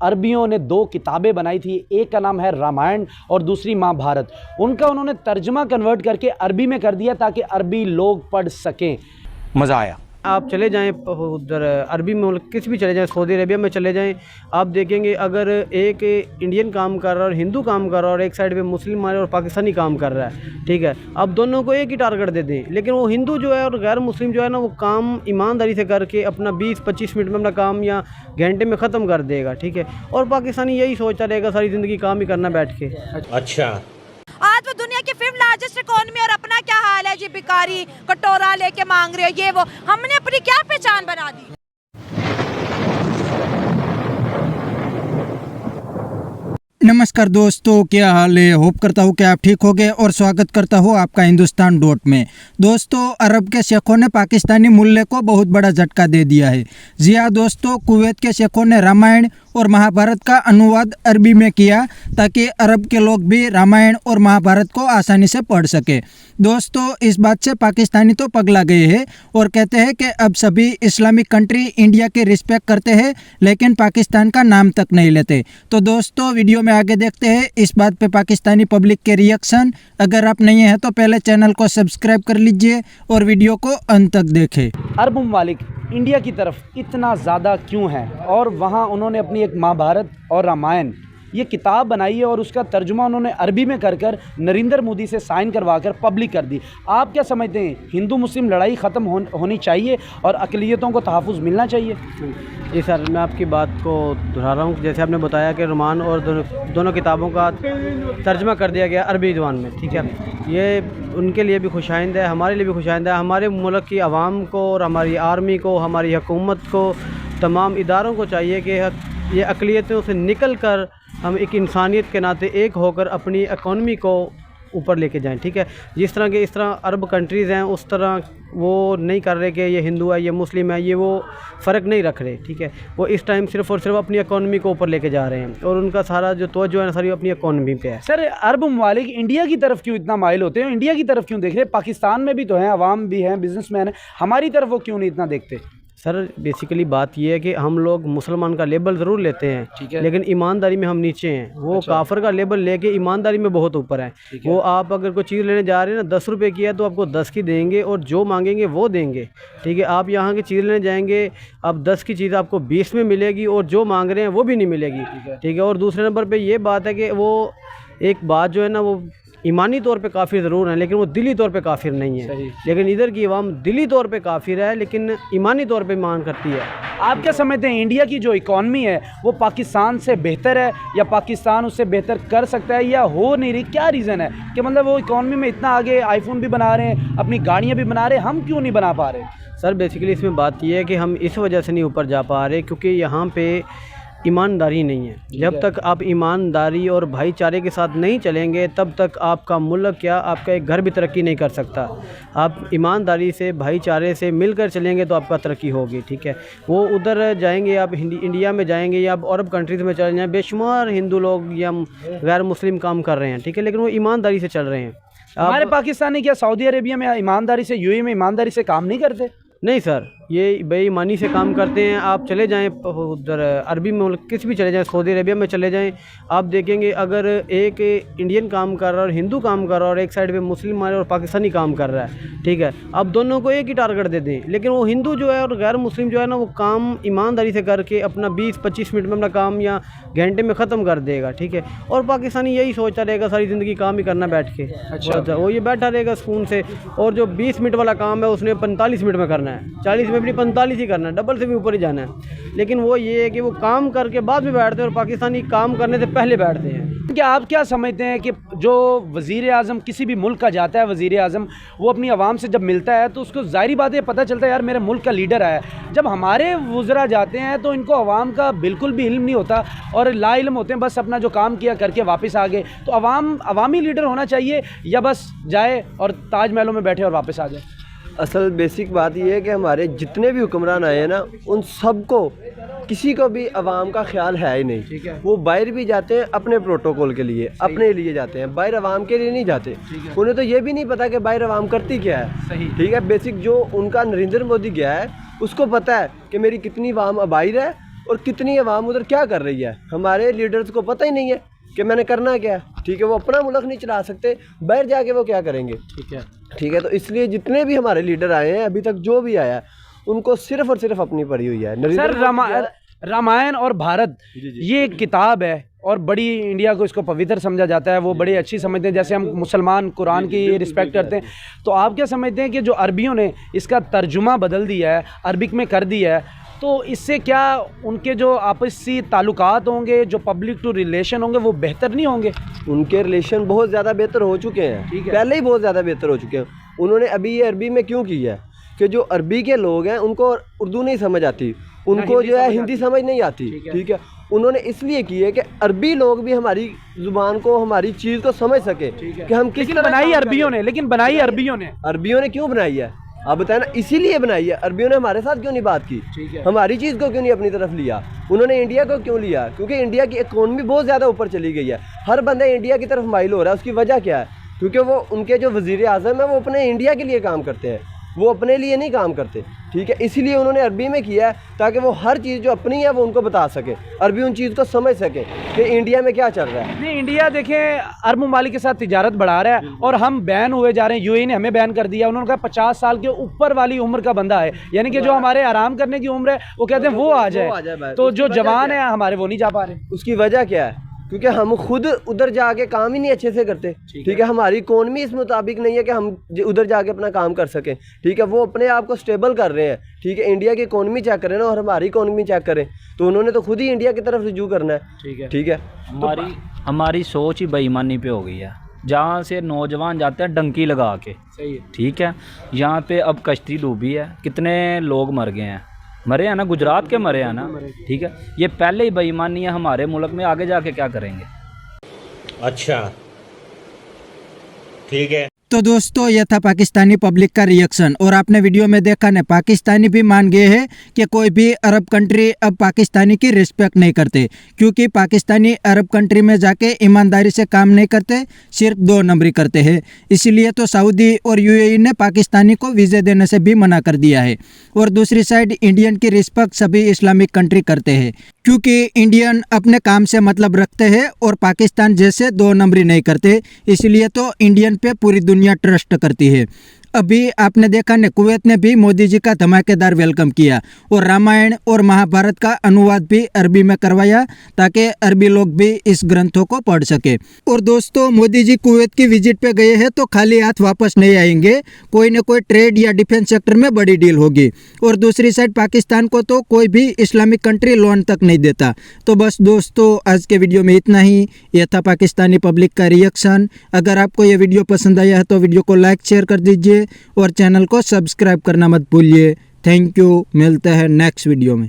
अरबियों ने दो किताबें बनाई थी, एक का नाम है रामायण और दूसरी महाभारत। उनका उन्होंने तर्जमा कन्वर्ट करके अरबी में कर दिया ताकि अरबी लोग पढ़ सकें। मज़ा आया। आप चले जाएं उधर अरबी मुल्क किसी भी चले जाएं, सऊदी अरेबिया में चले जाएं, आप देखेंगे अगर एक इंडियन काम कर रहा है और हिंदू काम कर रहा है और एक साइड पे मुस्लिम और पाकिस्तानी काम कर रहा है, ठीक है, अब दोनों को एक ही टारगेट दे दें, लेकिन वो हिंदू जो है और गैर मुस्लिम जो है ना, वो काम ईमानदारी से करके अपना 20-25 मिनट में अपना काम या घंटे में ख़त्म कर देगा, ठीक है। और पाकिस्तानी यही सोचता रहेगा सारी ज़िंदगी काम ही करना बैठ के। अच्छा, आज वो दुनिया की 5th लार्जेस्ट इकोनॉमी और अपना क्या हाल है जी, भिखारी कटोरा लेके मांग रहे हो, ये वो, हमने अपनी क्या पहचान बना दी। नमस्कार दोस्तों, क्या हाल है। होप करता हूँ कि आप ठीक होंगे और स्वागत करता हूँ आपका हिंदुस्तान डॉट में। दोस्तों, अरब के शेखों ने पाकिस्तानी मूल्य को बहुत बड़ा झटका दे दिया है। जी हाँ दोस्तों, कुवैत के शेखों ने रामायण और महाभारत का अनुवाद अरबी में किया ताकि अरब के लोग भी रामायण और महाभारत को आसानी से पढ़ सके। दोस्तों, इस बात से पाकिस्तानी तो पगला गए हैं और कहते हैं कि अब सभी इस्लामिक कंट्री इंडिया की रिस्पेक्ट करते हैं लेकिन पाकिस्तान का नाम तक नहीं लेते। तो दोस्तों, वीडियो में आगे देखते हैं इस बात पे पाकिस्तानी पब्लिक के रिएक्शन। अगर आप नहीं हैं तो पहले चैनल को सब्सक्राइब कर लीजिए और वीडियो को अंत तक देखें। अरब ममालिक इंडिया की तरफ इतना ज़्यादा क्यों है, और वहाँ उन्होंने अपनी एक महाभारत और रामायण ये किताब बनाई है और उसका तर्जुमा उन्होंने अरबी में कर नरेंद्र मोदी से साइन करवा कर पब्लिक कर दी। आप क्या समझते हैं, हिंदू मुस्लिम लड़ाई ख़त्म होनी चाहिए और अक़लियतों को तहफ़्फ़ुज़ मिलना चाहिए? जी सर, मैं आपकी बात को दोहरा रहा हूँ। जैसे आपने बताया कि रुमान और दोनों किताबों का तर्जमा कर दिया गया अरबी ज़ुबान में, ठीक है, ये उनके लिए भी खुशाइंद है, हमारे लिए भी खुशाइंद है। हमारे मुल्क की आवाम को और हमारी आर्मी को, हमारी हुकूमत को, तमाम इदारों को चाहिए कि ये अक़लियतों से निकल कर हम एक इंसानियत के नाते एक होकर अपनी इकॉनमी को ऊपर लेके जाएं, ठीक है। जिस तरह के इस तरह अरब कंट्रीज़ हैं उस तरह वो नहीं कर रहे कि ये हिंदू है, ये मुस्लिम है, ये वो फ़र्क नहीं रख रहे, ठीक है। वो इस टाइम सिर्फ़ और सिर्फ अपनी इकॉनमी को ऊपर लेके जा रहे हैं और उनका सारा जो तवज्जो है सारी अपनी इकॉनमी पे है। सर, अरब ममालिक इंडिया की तरफ क्यों इतना माइल होते हैं, इंडिया की तरफ क्यों देख रहे हैं? पाकिस्तान में भी तो हैं, अवाम भी हैं, बिजनेसमैन हैं, हमारी तरफ वो क्यों नहीं इतना देखते? सर, बेसिकली बात यह है कि हम लोग मुसलमान का लेबल ज़रूर लेते हैं, ठीक है, लेकिन ईमानदारी में हम नीचे हैं। वो अच्छा। काफिर का लेबल लेके ईमानदारी में बहुत ऊपर है। वो आप अगर कोई चीज़ लेने जा रहे हैं ना, 10 रुपये की है तो आपको 10 की देंगे और जो मांगेंगे वो देंगे, ठीक है। आप यहाँ की चीज़ लेने जाएंगे, अब 10 की चीज़ आपको 20 में मिलेगी और जो मांग रहे हैं वो भी नहीं मिलेगी, ठीक है। और दूसरे नंबर पर ये बात है कि वो एक बात जो है ना, वो ईमानी तौर पे काफिर ज़रूर है लेकिन वो दिली तौर पे काफिर नहीं है। लेकिन इधर की अवाम दिली तौर पे काफिर है लेकिन ईमानी तौर पे ईमान करती है। आप क्या समझते हैं, इंडिया की जो इकॉनमी है वो पाकिस्तान से बेहतर है या पाकिस्तान उससे बेहतर कर सकता है या हो नहीं रही? क्या रीज़न है कि मतलब वो इकॉनमी में इतना आगे, आईफोन भी बना रहे हैं, अपनी गाड़ियाँ भी बना रहे हैं, हम क्यों नहीं बना पा रहे? सर, बेसिकली इसमें बात यह है कि हम इस वजह से नहीं ऊपर जा पा रहे क्योंकि यहाँ पे ईमानदारी नहीं है। जब तक आप ईमानदारी और भाईचारे के साथ नहीं चलेंगे तब तक आपका मुल्क क्या, आपका एक घर भी तरक्की नहीं कर सकता। आप ईमानदारी से, भाईचारे से मिलकर चलेंगे तो आपका तरक्की होगी, ठीक है। वो उधर जाएंगे, आप इंडिया में जाएंगे या आप अरब कंट्रीज़ में चले जाएँ, बेशुमार हिंदू लोग या गैर मुस्लिम काम कर रहे हैं, ठीक है, लेकिन वो ईमानदारी से चल रहे हैं। हमारे पाकिस्तानी क्या सऊदी अरेबिया में ईमानदारी से, यूएई में ईमानदारी से काम नहीं करते? नहीं सर, ये बेईमानी से काम करते हैं। आप चले जाएं उधर अरबी मुल्क किसी भी चले जाएं, सऊदी अरेबिया में चले जाएं, आप देखेंगे अगर एक इंडियन काम कर रहा है और हिंदू काम कर रहा है और एक साइड पे मुस्लिम और पाकिस्तानी काम कर रहा है, ठीक है, अब दोनों को एक ही टारगेट दे दें, लेकिन वो हिंदू जो है और गैर मुस्लिम जो है ना, वो काम ईमानदारी से करके अपना 20-25 मिनट में अपना काम या घंटे में ख़त्म कर देगा, ठीक है। और पाकिस्तानी यही सोचता रहेगा सारी ज़िंदगी काम ही करना बैठ के। अच्छा, वो ये बैठा रहेगा सुकून से, और जो 20 मिनट वाला काम है उसने 45 मिनट में करना है, 40 में अपनी 45 ही करना है, डबल से भी ऊपर ही जाना है। लेकिन वो ये है कि वो काम करके बाद में बैठते हैं और पाकिस्तानी काम करने से पहले बैठते हैं। क्या आप क्या समझते हैं कि जो वज़ीर आज़म किसी भी मुल्क का जाता है, वज़ीर आज़म वो अपनी आवाम से जब मिलता है तो उसको ज़ाहिरी बात है पता चलता है यार मेरे मुल्क का लीडर आया। जब हमारे वज़रा जाते हैं तो इनको आवाम का बिल्कुल भी इल्म नहीं होता और ला इल्म होते हैं, बस अपना जो काम किया करके वापस आ गए। तो अवामी लीडर होना चाहिए या बस जाए और ताजमहलों में बैठे और वापस आ जाए? असल बेसिक बात यह है कि हमारे जितने भी हुक्मरान आए हैं ना, उन सबको किसी को भी आवाम का ख्याल है ही नहीं। वो बाहर भी जाते हैं अपने प्रोटोकॉल के लिए, अपने लिए जाते हैं, बाहर आवाम के लिए नहीं जाते। उन्हें तो ये भी नहीं पता कि बाहर आवाम करती क्या है, ठीक है। बेसिक जो उनका नरेंद्र मोदी गया है उसको पता है कि मेरी कितनी आवाम बाहर है और कितनी आवाम उधर क्या कर रही है, हमारे लीडर्स को पता ही नहीं है कि मैंने करना क्या है। ठीक है, वो अपना मुल्क नहीं चला सकते, बाहर जाके वो क्या करेंगे। ठीक है, तो इसलिए जितने भी हमारे लीडर आए हैं अभी तक, जो भी आया है, उनको सिर्फ और सिर्फ अपनी पड़ी हुई है। सर रामायण और भारत ये एक किताब है और बड़ी इंडिया को इसको पवित्र समझा जाता है, वो बड़ी अच्छी समझते हैं, जैसे हम मुसलमान कुरान की रिस्पेक्ट करते हैं। तो आप क्या समझते हैं कि जो अरबियों ने इसका तर्जुमा बदल दिया है, अरबिक में कर दिया है, तो इससे क्या उनके जो आपसी ताल्लुकात होंगे, जो पब्लिक टू रिलेशन होंगे, वो बेहतर नहीं होंगे? उनके रिलेशन बहुत ज़्यादा बेहतर हो चुके हैं, पहले ही बहुत ज़्यादा बेहतर हो चुके हैं। उन्होंने अभी ये अरबी में क्यों की है कि जो अरबी के लोग हैं उनको उर्दू नहीं समझ आती, उनको जो है हिंदी समझ नहीं आती। ठीक है, उन्होंने इसलिए की है कि अरबी लोग भी हमारी ज़ुबान को, हमारी चीज़ को समझ सके कि हम किस तरह बनाई अरबियों ने, लेकिन बनाई अरबियों ने। अरबियों ने क्यों बनाई है आप बताएं ना, इसीलिए बनाई है। अरबियों ने हमारे साथ क्यों नहीं बात की, हमारी चीज़ को क्यों नहीं अपनी तरफ लिया, उन्होंने इंडिया को क्यों लिया? क्योंकि इंडिया की इकोनॉमी बहुत ज़्यादा ऊपर चली गई है, हर बंदा इंडिया की तरफ माइल हो रहा है। उसकी वजह क्या है? क्योंकि वो उनके जो वज़ीर आज़म है वो अपने इंडिया के लिए काम करते हैं, वो अपने लिए नहीं काम करते। ठीक है, इसीलिए उन्होंने अरबी में किया है ताकि वो हर चीज़ जो अपनी है वो उनको बता सके, अरबी उन चीज़ को समझ सके कि इंडिया में क्या चल रहा है। नहीं, इंडिया देखें अरब ममालिक के साथ तिजारत बढ़ा रहा है और हम बैन हुए जा रहे हैं। यूएई ने हमें बैन कर दिया, उन्होंने कहा 50 साल के ऊपर वाली उम्र का बंदा है, यानी कि जो हमारे आराम करने की उम्र है वो कहते हैं वो आ जाए, तो जो जवान है हमारे वो नहीं जा पा रहे। उसकी वजह क्या है? क्योंकि हम खुद उधर जाके काम ही नहीं अच्छे से करते। ठीक है, हमारी इकोनॉमी इस मुताबिक नहीं है कि हम उधर जाके अपना काम कर सकें। ठीक है, वो अपने आप को स्टेबल कर रहे हैं। ठीक है, इंडिया की इकोनॉमी चेक करें ना और हमारी इकोनॉमी चेक करें, तो उन्होंने तो खुद ही इंडिया की तरफ रुजू करना है। ठीक है, हमारी सोच ही बेईमानी पे हो गई है। जहाँ से नौजवान जाते हैं डंकी लगा के, सही है। ठीक है, यहाँ पे अब कश्ती डूबी है, कितने लोग मर गए हैं, मरे हैं ना, गुजरात के मरे हैं ना। ठीक है, ये पहले ही बेईमानी है हमारे मुल्क में, आगे जाके क्या करेंगे? अच्छा, ठीक है। तो दोस्तों यह था पाकिस्तानी पब्लिक का रिएक्शन, और आपने वीडियो में देखा ना, पाकिस्तानी भी मान गए हैं कि कोई भी अरब कंट्री अब पाकिस्तानी की रिस्पेक्ट नहीं करते, क्योंकि पाकिस्तानी अरब कंट्री में जाके ईमानदारी से काम नहीं करते, सिर्फ 2 नंबरी करते हैं। इसीलिए तो सऊदी और यूएई ने पाकिस्तानी को वीज़े देने से भी मना कर दिया है। और दूसरी साइड इंडियन की रिस्पेक्ट सभी इस्लामिक कंट्री करते हैं, क्योंकि इंडियन अपने काम से मतलब रखते हैं और पाकिस्तान जैसे 2 नंबरी नहीं करते। इसलिए तो इंडियन पे पूरी दुनिया ट्रस्ट करती है। अभी आपने देखा ने, कुवैत ने भी मोदी जी का धमाकेदार वेलकम किया और रामायण और महाभारत का अनुवाद भी अरबी में करवाया, ताकि अरबी लोग भी इस ग्रंथों को पढ़ सके। और दोस्तों, मोदी जी कुवैत की विजिट पे गए हैं तो खाली हाथ वापस नहीं आएंगे, कोई न कोई ट्रेड या डिफेंस सेक्टर में बड़ी डील होगी। और दूसरी साइड पाकिस्तान को तो कोई भी इस्लामिक कंट्री लोन तक नहीं देता। तो बस दोस्तों, आज के वीडियो में इतना ही। यह था पाकिस्तानी पब्लिक का रिएक्शन। अगर आपको ये वीडियो पसंद आया है तो वीडियो को लाइक शेयर कर दीजिए और चैनल को सब्सक्राइब करना मत भूलिए। थैंक यू, मिलते हैं नेक्स्ट वीडियो में।